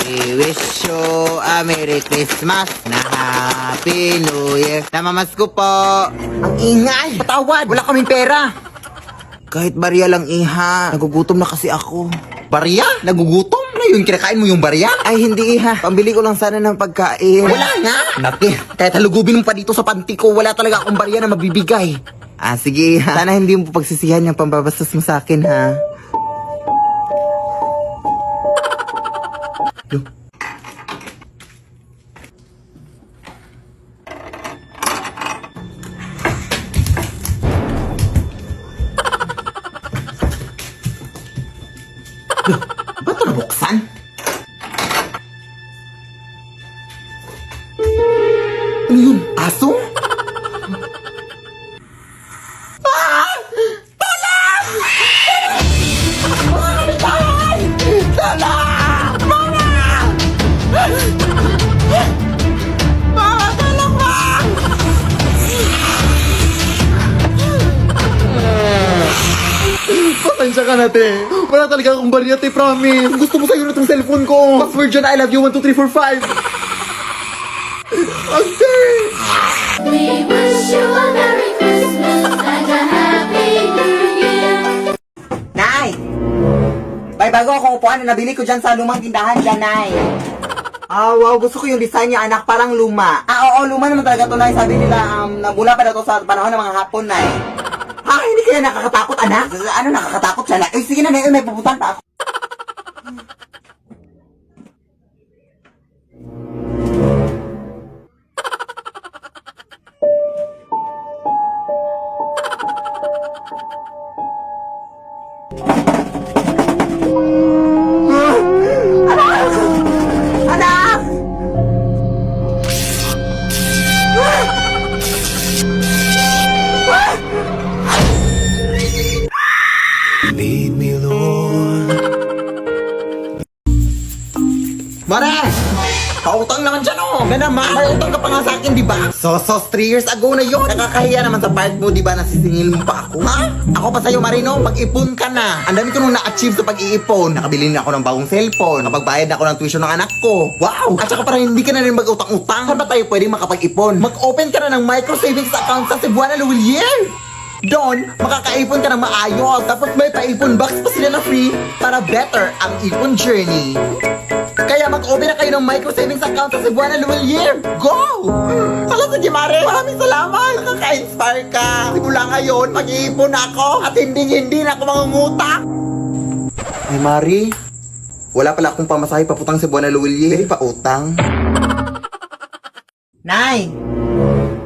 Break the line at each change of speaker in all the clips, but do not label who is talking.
We wish you a Merry Christmas na Happy New Year. Namamasko po. Ang ingay. Patawad. Wala kaming pera. Kahit barya lang, iha. Nagugutom na kasi ako. Barya? Nagugutom? Na yun, kinakain mo yung barya? Ay, hindi, iha. Pambili ko lang sana ng pagkain. Wala nga. Naki, kahit halugubin mo pa dito sa panty ko, wala talaga akong barya na mabibigay. Ah, sige, iha. Sana hindi mo pagsisihan yung pambabastos mo sa akin, ha? Ba't ito nabuksan? Ano yun? Aso? Ah! Tulong! Mga kapitbahay! Tulong! Mga tulong ba? Pasensya ka na, te. Wala talaga akong barya, te, promise. Gusto mo sa'yo na itong cellphone ko. Password dyan, I love you, 1, 2, 3, 4, 5. Ante!
We wish you a Merry Christmas and a Happy New Year.
Nay! May bago akong upuan na nabili ko dyan sa lumang tindahan dyan, Nay. Ah, wow. Gusto ko yung design niya, anak. Parang luma. Ah, oo. Luma naman talaga to, Nay. Sabi nila, nabula pa daw to sa panahon ng mga hapon, Nay. Ah, hindi kaya nakakatakot, anak? Ano nakakatakot siya, Nay? Eh, sige na, Nay. May pupuntan pa ako. Anak!
Lead me, Lord.
Mare! Pautang naman dyan, oh! Ganda, ma! May utang ka pa nga sa akin, di ba? So, 3 years ago na yun. Nakakahiya naman sa part mo, di ba? Nasisingil mo pa ako. Ha? Ako pa sa'yo, Marino, mag-ipon ka na. Ang dami ko nung na-achieve sa pag-iipon. Nakabili na ako ng bagong cellphone. Nakapagbayad na ako ng tuition ng anak ko. Wow! At saka parang hindi ka na rin mag-utang-utang. Saan ba tayo pwedeng makapag-ipon? Mag-open ka na ng micro savings account sa Cebuana Luwilier. Doon, makakaipon ka ng maayos. Tapos may pa-ipon box pa sila na free para better ang ipon journey. Kaya mag-open na kayo ng micro savings account sa Cebuana Luwilier. Go! Hala, sige, Mare. Maraming salamat. Nakaka-inspire ka. Simula ngayon, mag-iipon ako at hindi na ako mangungutang. Ay, Mari. Wala pala akong pamasahe paputang sa Cebuana Luwilier. Pwede pa utang. Nay!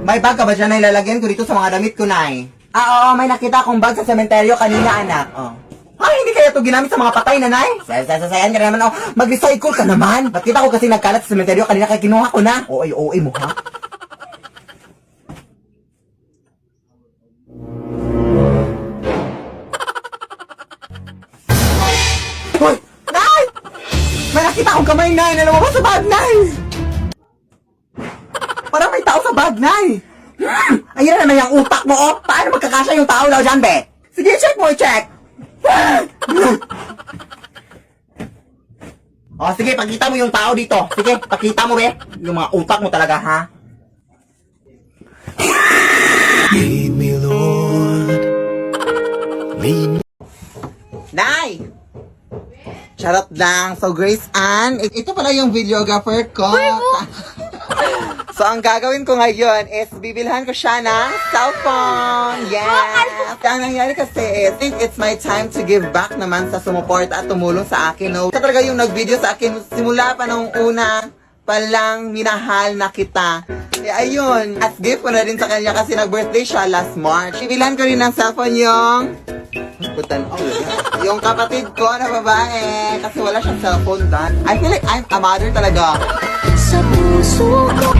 May bag ka ba dyan na ilalagyan ko dito sa mga damit ko, Nay? Ah, oo, may nakita akong bag sa sementeryo kanina, anak. Oh. Ay, hindi kaya ito ginamit sa mga patay, nanay? Sasayan ka naman, oh. Mag-recycle ka naman. Nakita ko kasi nagkalat sa sementeryo kanina kaya kinuha ko na. OA mo, ha? Hoy! Nay! May nakita akong kamay, Nay, na lumabas sa bag, Nay! Parang may tao sa bag, Nay! Ayun na naman yung utak mo, oh! Paano magkakasya yung tao daw dyan, be? Sige, check mo, check! Oh, sige, pakita mo yung tao dito. Sige, pakita mo, be. Yung mga utak mo talaga, ha?
Lead me, Lord. Lead me.
Nay! Charot lang. So, Grace Ann, ito pala yung videographer ko. So, ang gagawin ko ngayon is bibilhan ko siya ng cellphone. Yes! Ang nangyari kasi is, I think it's my time to give back naman sa sumuport at tumulong sa akin. No? Siya talaga yung nag-video sa akin simula pa nung una palang minahal na kita. Eh, ayun. As gift ko na rin sa kanya kasi nag-birthday siya last March. Bibilhan ko rin ng cellphone yung kapatid ko na babae kasi wala siyang cellphone dad. I feel like I'm a mother talaga.
Sa puso ko.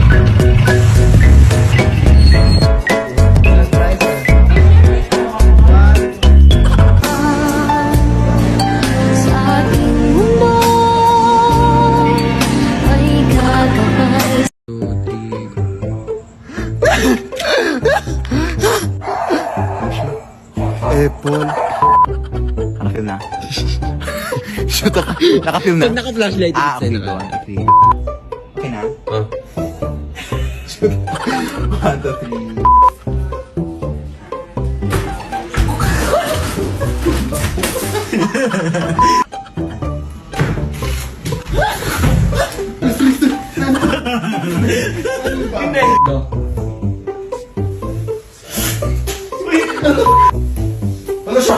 Sa ating mundo ay gagawin.
Apple. Ano na? Naka-film na.
Pag naka-flashlight,
Okay,
it's
go.
na.
Okay na?
Oh.
1, 2, 3. Ano siya?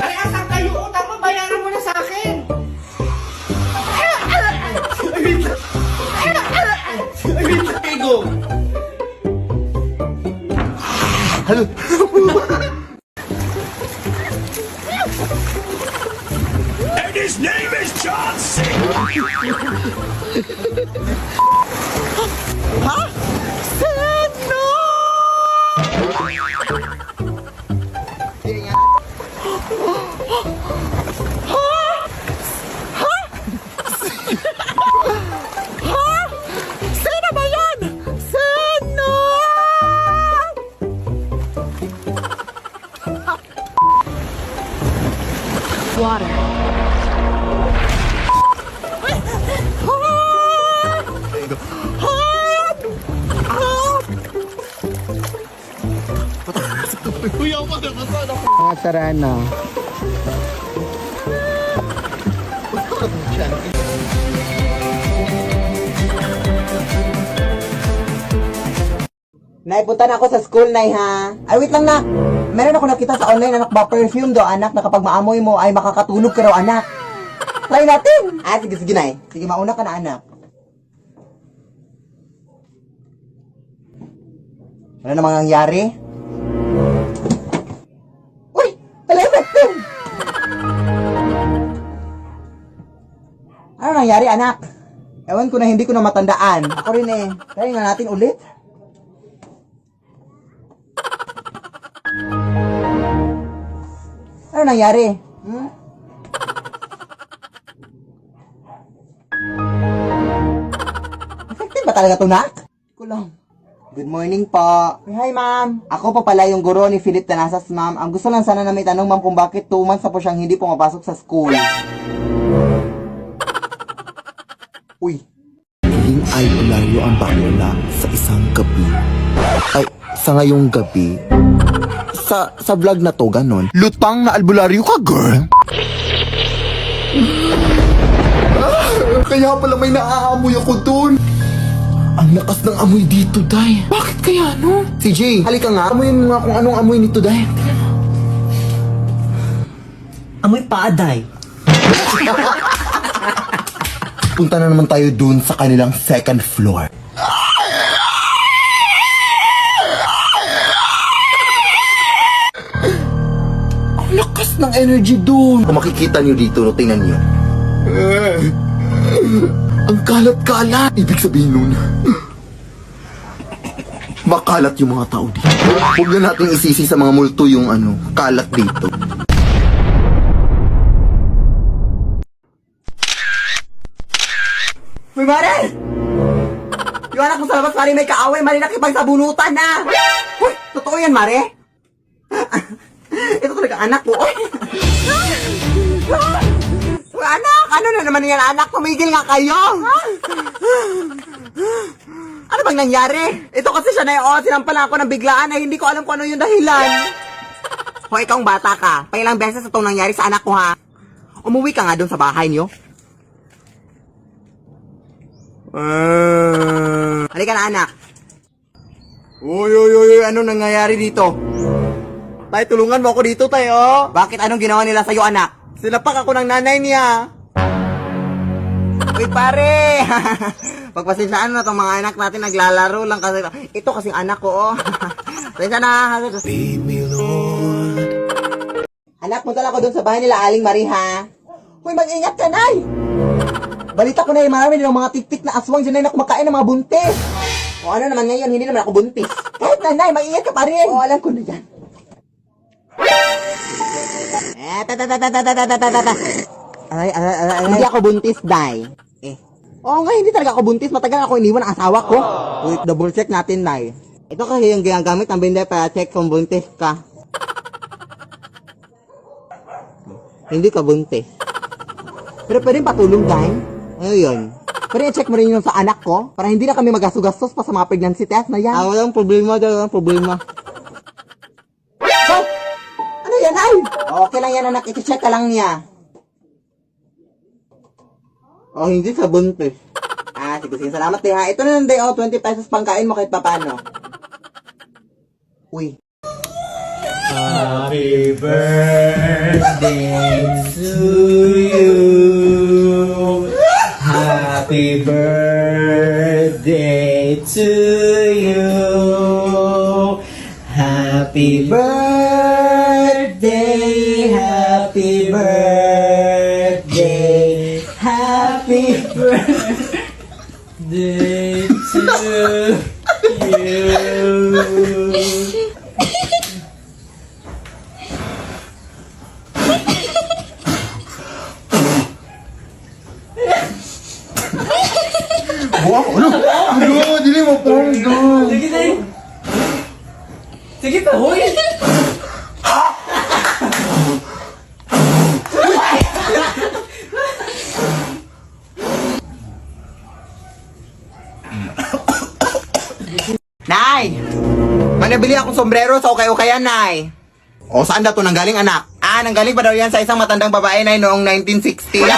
Ay, asan kayo? Utang mo, bayaran mo na sa akin! Ego!
Hello?
And his name is John C.
Sino ba yan? Sino?
Mga sarana.
Nay, punta na ako sa school, Nay, ha? Ay, wait lang, nak. Meron ako nakita sa online, anak, ba perfume do, anak, na kapag maamoy mo ay makakatulog ka raw, anak. Try natin. Ah, sige, sige, Nay. Sige, mauna ka na, anak. Ano namang nangyari? Uy! Wala effective! Ano nangyari, anak? Ewan ko na hindi ko na matandaan. Ako rin eh. Try nga natin ulit. Ano nangyari? Hmm? Effective ba talaga to, nak? Ko lang. Good morning po. Hi, ma'am. Ako po pala yung guro ni Philip Tanasas, ma'am. Ang gusto lang sana na may tanong, ma'am, kung bakit 2 months na po siyang hindi pumapasok sa school. Uy.
Naging albularyo ang bakla sa isang gabi. Ay, sa ngayong gabi. Sa vlog na to, ganon. Lutang na albularyo ka, girl! Kaya pala may naaamoy ako dun. Ang lakas ng amoy dito, Day. Bakit kaya, no? Si Jay, halika nga. Amoyin mo nga kung anong amoy nito, Day.
Amoy paaday.
Punta na naman tayo dun sa kanilang second floor. Ang lakas ng energy dun. Kung makikita nyo dito, no, tingnan nyo. Ang kalat-kalat. Ibig sabihin nun, makalat yung mga tao dito. Huwag na natin isisi sa mga multo yung kalat dito.
Uy, Mare! Yung anak mo sa labas, Mare, may kaaway. Mare, nakipagsabunutan na. Uy, totoo yan, Mare? Ito talaga anak ko. Uy! Uy, anak! Ano na naman yan, anak? Tumigil nga kayo! Ano bang nangyari? Ito kasi siya na yun. Sinampalan ako ng biglaan ay hindi ko alam kung ano yung dahilan. Hoy, ikaw ang bata ka. Pailang beses itong nangyari sa anak ko, ha? Umuwi ka nga doon sa bahay niyo. Halika na, anak. Uy, ano nangyayari dito? Tay, tulungan mo ako dito, tayo. Bakit? Anong ginawa nila sa'yo, anak? Sinapak ako ng nanay niya. Uy, pare. Pagpasensyaan na itong mga anak natin, naglalaro lang kasi. Ito kasing anak ko, oh. Pasensya na.
Lead me, Lord.
Anak, punta lang ako doon sa bahay nila, Aling Marie, ha? Uy, mag-ingat ka, nay! Balita ko na marami nilang mga tik-tik na aswang dyan na kumakain ng mga buntis. O ano naman ngayon, hindi naman ako buntis. Kahit nanay, mag-ingat ka pa rin. O, alam ko na yan. Hindi ako buntis, Day. Oo nga, hindi talaga ako buntis. Matagal ako iniwan ang asawa ko. Uy, double check natin, Day. Ito kasi yung ginagamit ng binder para check kung buntis ka. Hindi ka buntis. Pero pwede patulong, guys. Ano yun? Pwede i-check mo rin yung sa anak ko para hindi na kami magagastos pa sa mga pregnancy test na yan. Walang problema daw, walang problema. Oh! Ano yan, ay? Okay lang yan, anak. I-check ka lang niya. Oh, hindi sa buntis. Sige. Salamat ha. Ito na lang, 20 pesos pangkain mo kahit papano. Uy.
Happy birthday to you. Happy birthday to you. Happy birthday. Happy birthday. Happy birthday to you.
Ano? Dili mo po.
Sige na eh. Sige pa, hoy!
Nay! Manabili akong sombrero sa okay-okayan, Nay. O, saan na to nanggaling, anak? Nanggaling pa daw yan sa isang matandang babae, Nay, noong 1960.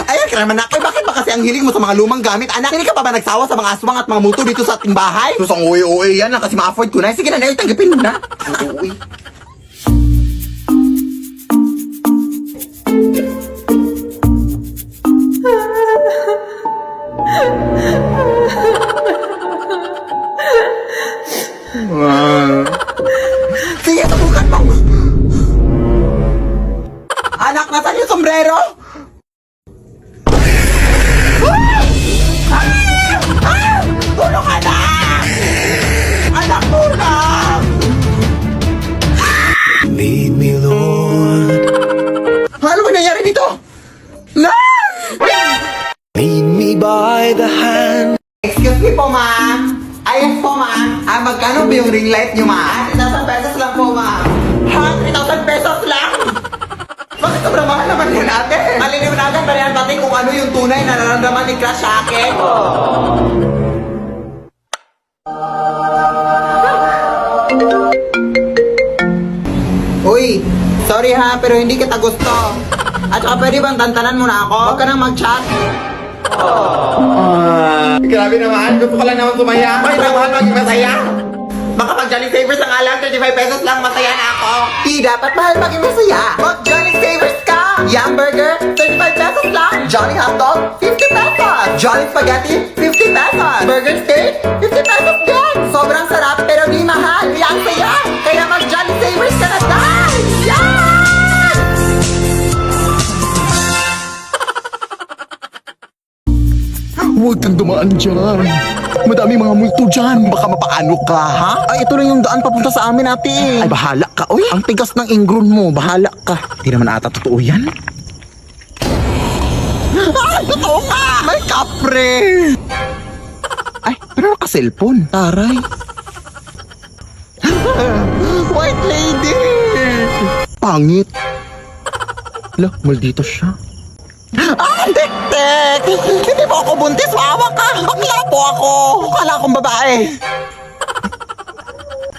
Ayan, kaya naman, anak. Ay, bakit ba kasi ang hiling mo sa mga lumang gamit, anak? Hindi ka pa ba nagsawa sa mga aswang at mga multo dito sa ating bahay? Susang uwi-uwi yan, kasi ma-afford ko na. Sige na, Nay, tanggapin mo na. Uwi. Sige, subukan mo! Anak, nasan yung sombrero? Tulong, anak! Anak, tulong!
Lead me, Lord.
Ano ba nangyari dito?
Lead me by the hand.
Excuse me po, ma'am. Ayos po, ma'am. Magkano ba yung ring light nyo, ma'am? 3,000 pesos lang po, ma'am. Ha? 3,000 pesos lang? Bakit sobrang mahal naman yun, ate? Maliliwanagan ba yan pati kung ano yung tunay na nararamdaman ni Crush sa akin? Uy, sorry ha, pero hindi kita gusto. At saka pwede bang tantanan mo na ako? Huwag ka nang mag-chat. Grabe naman, gusto ko lang naman sumaya. Bakit ang mahal maging masaya? Baka pag Jolly Savers ang alam, 35 pesos lang, masaya na ako. Di dapat mahal maging masaya. Mag Jolly Savers ka! Yum Burger, 35 pesos lang. Jolly Hotdog, 50 pesos. Jolly Spaghetti, 50 pesos. Burger Steak, 50 pesos din. Sobrang sarap pero di mahal. Kaya ang saya. Kaya mag Jolly Savers ka na tayo! Yeah!
Huwag kang dumaan dyan. Madami mga multo dyan. Baka mapaano ka, ha? Ay, ito lang yung daan papunta sa amin, ate. Ay, bahala ka. Uy, ang tigas ng ingron mo. Bahala ka. Hindi naman ata totoo yan. Ay, totoo ka! May kapre! Ay, pero naka-cellphone. Taray. White lady! Pangit. Lo, maldito siya. Tek-tek! Hindi mo ako buntis, maawa ka! Bakla po ako! Kala akong babae!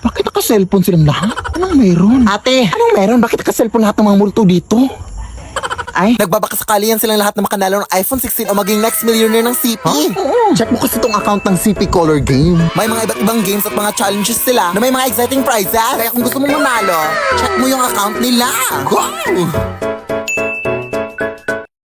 Bakit naka-cellphone silang lahat? Anong meron? Ate, anong meron? Bakit naka-cellphone lahat ng mga multo dito? Ay, nagbabakasakali yan silang lahat na makanalo ng iPhone 16 o maging next millionaire ng CP. Huh? Check mo kasi itong account ng CP Color Game. May mga iba't ibang games at mga challenges sila na may mga exciting prizes. Kaya kung gusto mong manalo, check mo yung account nila. Go!